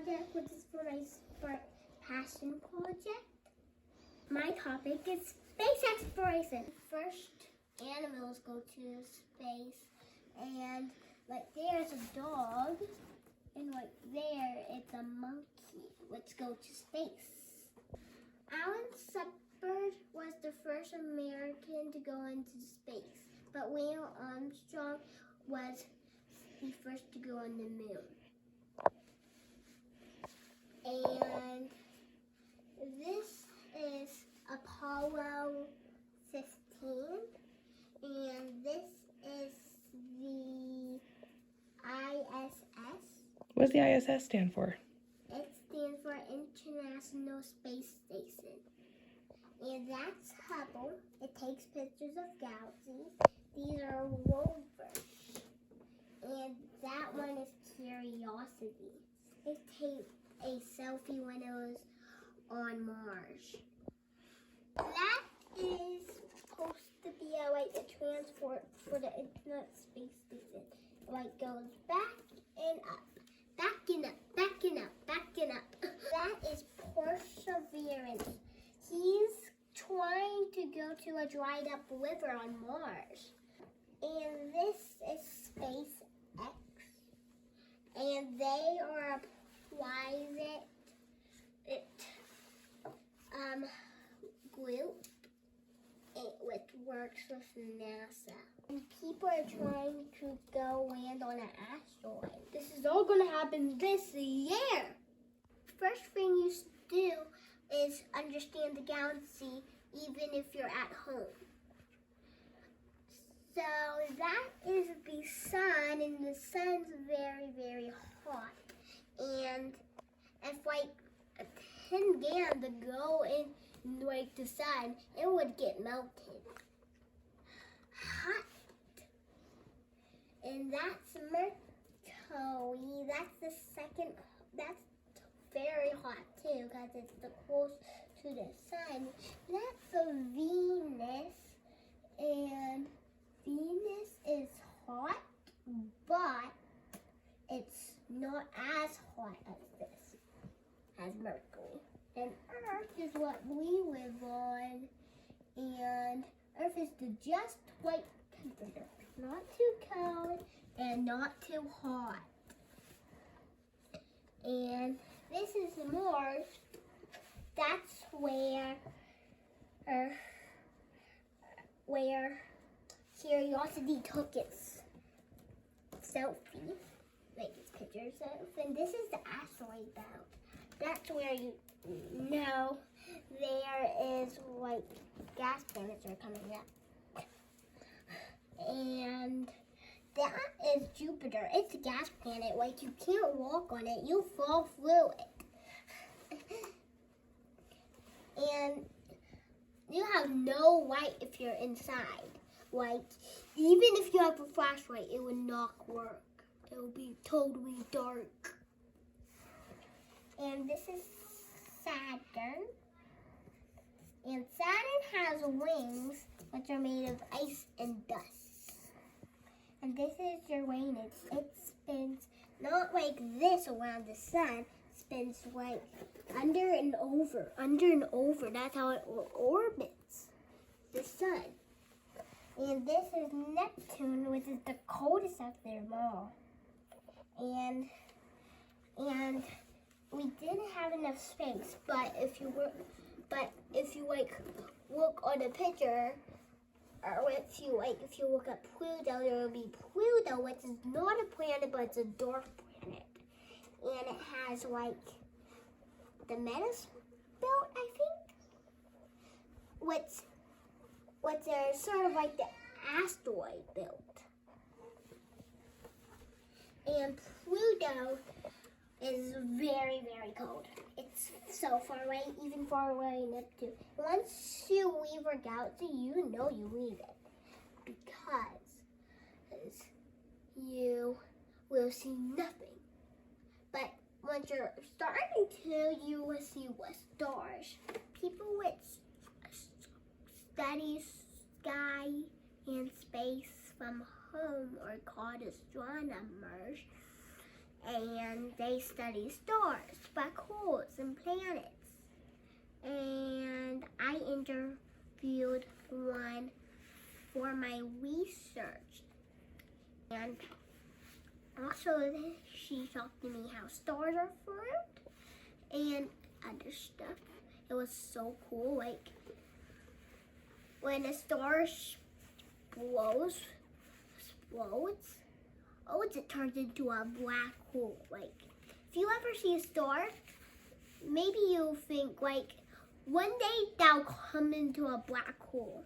project, which is for my passion project. My topic is space exploration. First, animals go to space, and like there's a dog, and like there it's a monkey, which go to space. Alan Shepard was the first American to go into space, but Neil Armstrong was the first to go on the moon. And this is Apollo 15, and this is the ISS. What does the ISS stand for? It stands for International Space Station. And that's Hubble. It takes pictures of galaxies. These are rovers. And that one is Curiosity. It takes a selfie when it was on Mars. That is supposed to be a transport for the International Space Station. It goes back and up, back and up, back and up, back and up. That is Perseverance. He's trying to go to a dried up river on Mars. And this is SpaceX. And they are a private group which works with NASA. And people are trying to go land on an asteroid. This is all going to happen this year. First thing you do is understand the galaxy even if you're at home. So that is the sun, and the sun's very, very hot. And if a tin can to go in the sun, it would get melted. Hot. And that's Mercury. That's the second. That's very hot too because it's the closest to the sun. That's a Venus, and Venus is hot, but it's not as hot as this, as Mercury. And Earth is what we live on, and Earth is the just right temperature. Not too cold and not too hot. And this is Mars. That's where Curiosity took its selfie, like its picture itself. And this is the asteroid belt. That's where you know there is gas planets are coming up. And that is Jupiter. It's a gas planet. You can't walk on it. You fall through it. And you have no light if you're inside. Even if you have a flashlight, it would not work. It will be totally dark. And this is Saturn. And Saturn has wings, which are made of ice and dust. And this is Uranus. It spins not like this around the sun. It spins under and over. That's how it orbits the sun. And this is Neptune, which is the coldest of them all. And we didn't have enough space, but if you look on a picture, or if you look at Pluto, there will be Pluto, which is not a planet, but it's a dwarf planet. And it has the Metis belt, I think, which are sort of like the asteroid belt. And Pluto is very, very cold. It's so far away, even far away Neptune. Once you leave our galaxy, you know you leave it. Because you will see nothing. But once you're starting to, you will see stars. People with study sky and space from home are called astronomers. and they study stars, black holes, and planets. And I interviewed one for my research. And also, she talked to me how stars are formed and other stuff. It was so cool. Like, when a star explodes, it turns into a black hole. Like, if you ever see a star, maybe you'll think, like, one day that'll come into a black hole.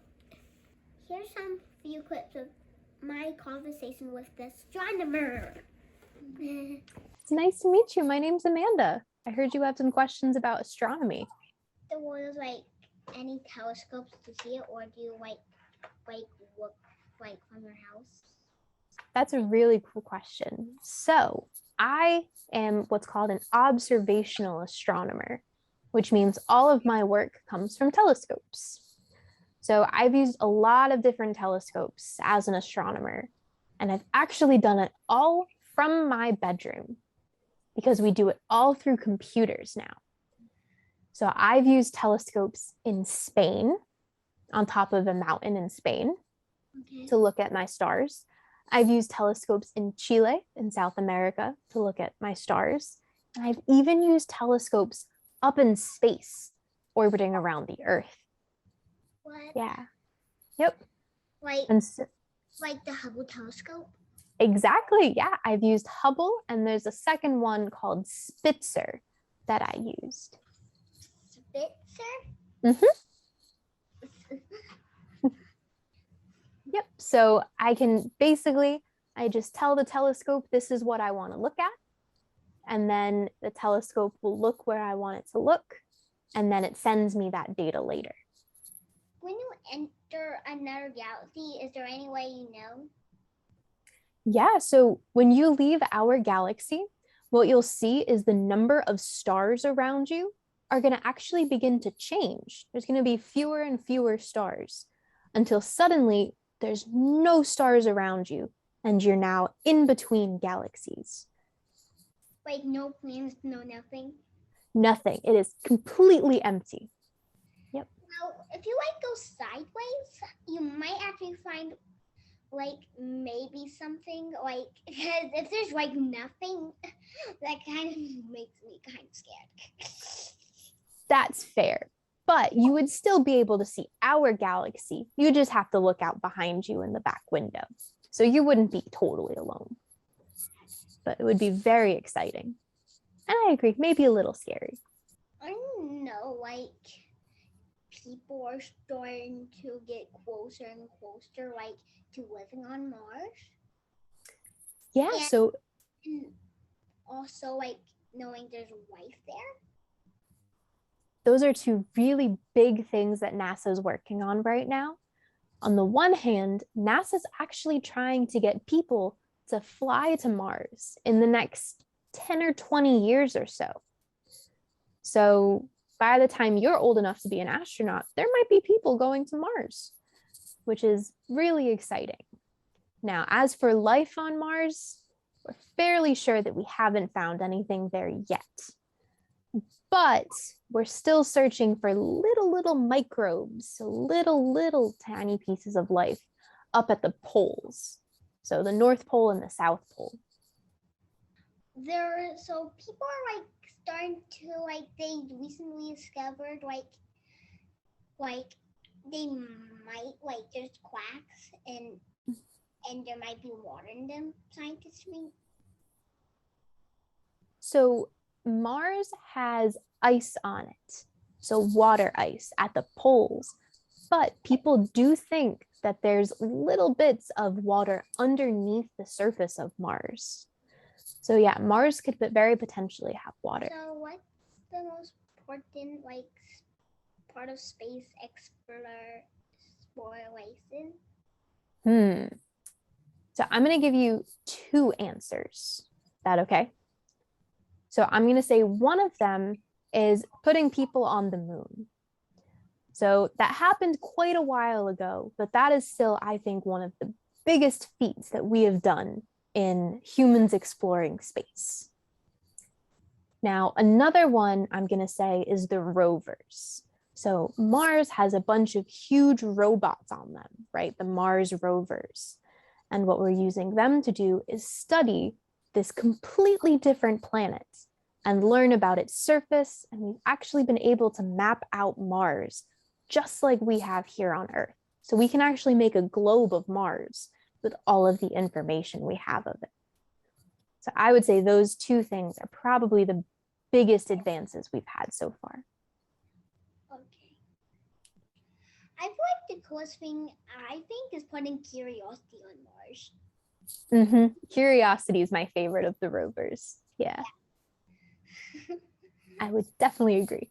Here's some few clips of my conversation with the astronomer. It's nice to meet you. My name's Amanda. I heard you have some questions about astronomy. The was like any telescopes to see it, or do you like look like from your house? That's a really cool question. So I am what's called an observational astronomer, which means all of my work comes from telescopes. So I've used a lot of different telescopes as an astronomer, and I've actually done it all from my bedroom because we do it all through computers now. So I've used telescopes in Spain, on top of a mountain in Spain, to look at my stars. I've used telescopes in Chile, in South America, to look at my stars. And I've even used telescopes up in space, orbiting around the Earth. What? Yeah. Yep. Like the Hubble telescope? Exactly. Yeah. I've used Hubble, and there's a second one called Spitzer that I used. Spitzer? Mm-hmm. Yep. So I just tell the telescope, this is what I want to look at. And then the telescope will look where I want it to look. And then it sends me that data later. When you enter another galaxy, is there any way you know? Yeah. So when you leave our galaxy, what you'll see is the number of stars around you are going to actually begin to change. There's going to be fewer and fewer stars until suddenly there's no stars around you and you're now in between galaxies. Like no planets, no nothing? Nothing. It is completely empty. Yep. Now, if you go sideways, you might actually find maybe something because if there's nothing, that kind of makes me kind of scared. That's fair. But you would still be able to see our galaxy. You just have to look out behind you in the back window. So you wouldn't be totally alone. But it would be very exciting. And I agree, maybe a little scary. I know, people are starting to get closer and closer, to living on Mars. Yeah, and also, knowing there's life there. Those are two really big things that NASA is working on right now. On the one hand, NASA's actually trying to get people to fly to Mars in the next 10 or 20 years or so. So by the time you're old enough to be an astronaut, there might be people going to Mars, which is really exciting. Now, as for life on Mars, we're fairly sure that we haven't found anything there yet. But we're still searching for little microbes, so little tiny pieces of life up at the poles. So the North Pole and the South Pole. So people are starting to they recently discovered they might there's cracks and there might be water in them, scientists think. So Mars has ice on it, so water ice at the poles, but people do think that there's little bits of water underneath the surface of Mars. So yeah, Mars could very potentially have water. So what's the most important part of space exploration? So I'm going to give you two answers. Is that okay? So I'm going to say one of them is putting people on the moon. So that happened quite a while ago, but that is still, I think, one of the biggest feats that we have done in humans exploring space. Now, another one I'm going to say is the rovers. So Mars has a bunch of huge robots on them, right? The Mars rovers. And what we're using them to do is study this completely different planet and learn about its surface. And we've actually been able to map out Mars just like we have here on Earth. So we can actually make a globe of Mars with all of the information we have of it. So I would say those two things are probably the biggest advances we've had so far. Okay. I feel like the coolest thing, I think, is putting Curiosity on Mars. Curiosity is my favorite of the rovers. Yeah. I would definitely agree.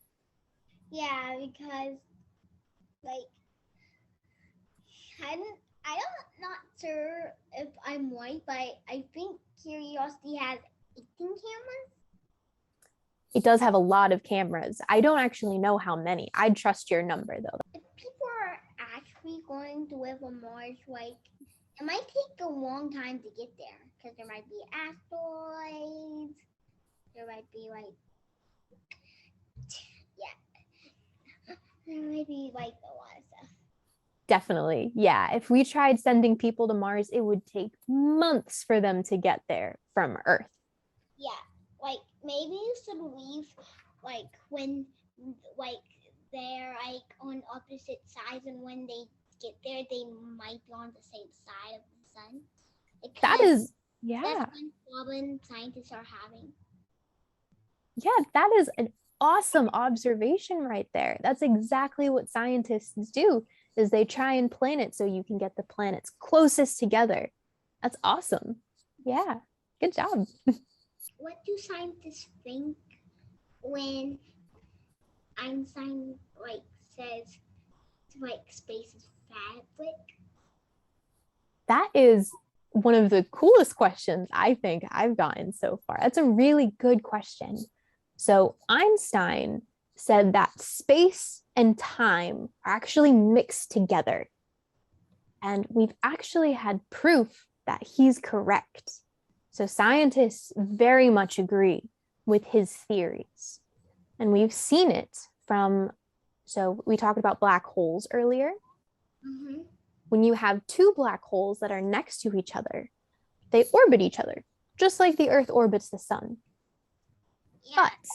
Yeah, because, like, I'm not sure if I'm right, but I think Curiosity has 18 cameras. It does have a lot of cameras. I don't actually know how many. I'd trust your number, though. If people are actually going to live on Mars, like, it might take a long time to get there, because there might be asteroids, there might be, like, there might be, like, a lot of stuff. Definitely. Yeah. If we tried sending people to Mars, it would take months for them to get there from Earth. Yeah. Like, maybe you should leave, like, when, like, they're, like, on opposite sides, and when they get there, they might be on the same side of the sun. That is, yeah. That's one problem scientists are having. Yeah, that is an awesome observation right there. That's exactly what scientists do, is they try and plan it so you can get the planets closest together. That's awesome. Yeah, good job. What do scientists think when Einstein, like, says, like, space is fabric? That is one of the coolest questions I think I've gotten so far. That's a really good question. So Einstein said that space and time are actually mixed together. And we've actually had proof that he's correct. So scientists very much agree with his theories. And we've seen it from, so we talked about black holes earlier. Mm-hmm. When you have two black holes that are next to each other, they orbit each other, just like the Earth orbits the sun. Yeah. But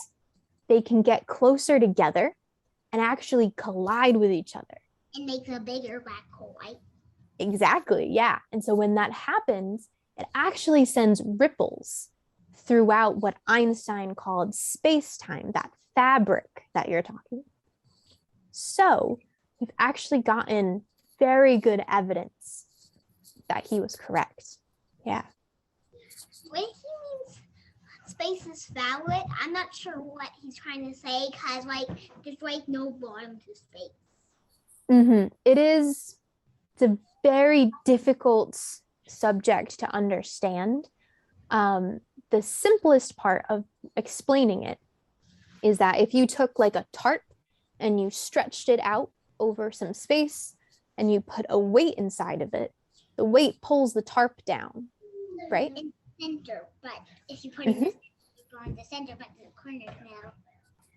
they can get closer together and actually collide with each other. It makes a bigger black hole, right? Exactly, yeah. And so when that happens, it actually sends ripples throughout what Einstein called space-time, that fabric that you're talking about. So we've actually gotten very good evidence that he was correct. Yeah. When he means space is fabric, I'm not sure what he's trying to say, because, like, there's, like, no bottom to space. It's a very difficult subject to understand. The simplest part of explaining it is that if you took, like, a tarp and you stretched it out over some space and you put a weight inside of it, the weight pulls the tarp down, right? In the center, but if you put it in the center, you go in the center, but the corner now.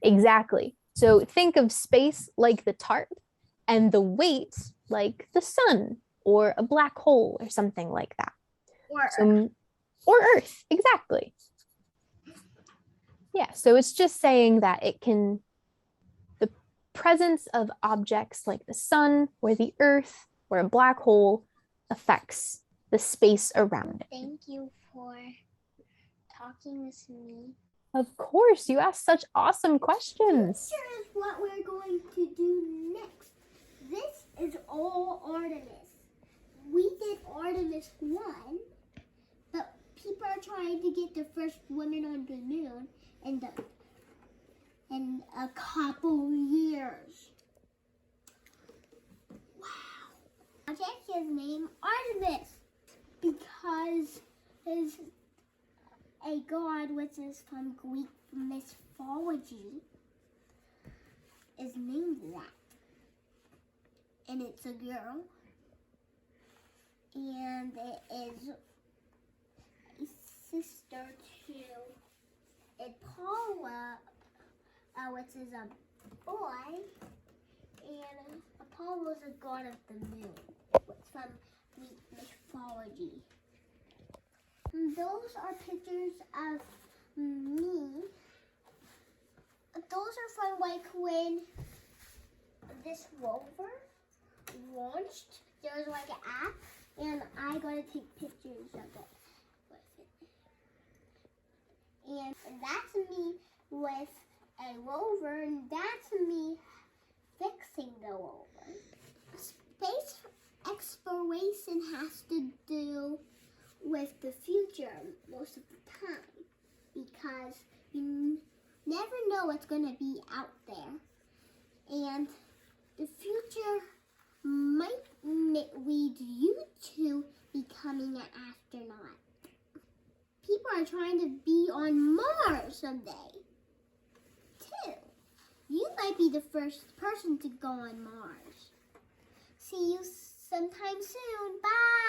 Exactly. So think of space like the tarp and the weight like the sun or a black hole or something like that. Or Earth, exactly. Yeah, so it's just saying that the presence of objects like the sun or the Earth or a black hole affects the space around it. Thank you for talking with me. Of course, you asked such awesome questions. Here is what we're going to do next. This is all Artemis. We did Artemis 1, but people are trying to get the first woman on the moon in a couple years. Wow. Project is named Artemis because his a god, which is from Greek mythology, is named that. And it's a girl. And it is sister to Apollo, which is a boy, and Apollo is a god of the moon. It's from Greek mythology. And those are pictures of me. Those are from like when this rover launched. There was like an app, and I got to take pictures of it with it. And that's me with a rover, and that's me fixing the rover. Space exploration has to do with the future most of the time, because you never know what's going to be out there, and the future might lead you to becoming an astronaut. People are trying to be on Mars someday, too. You might be the first person to go on Mars. See you sometime soon. Bye!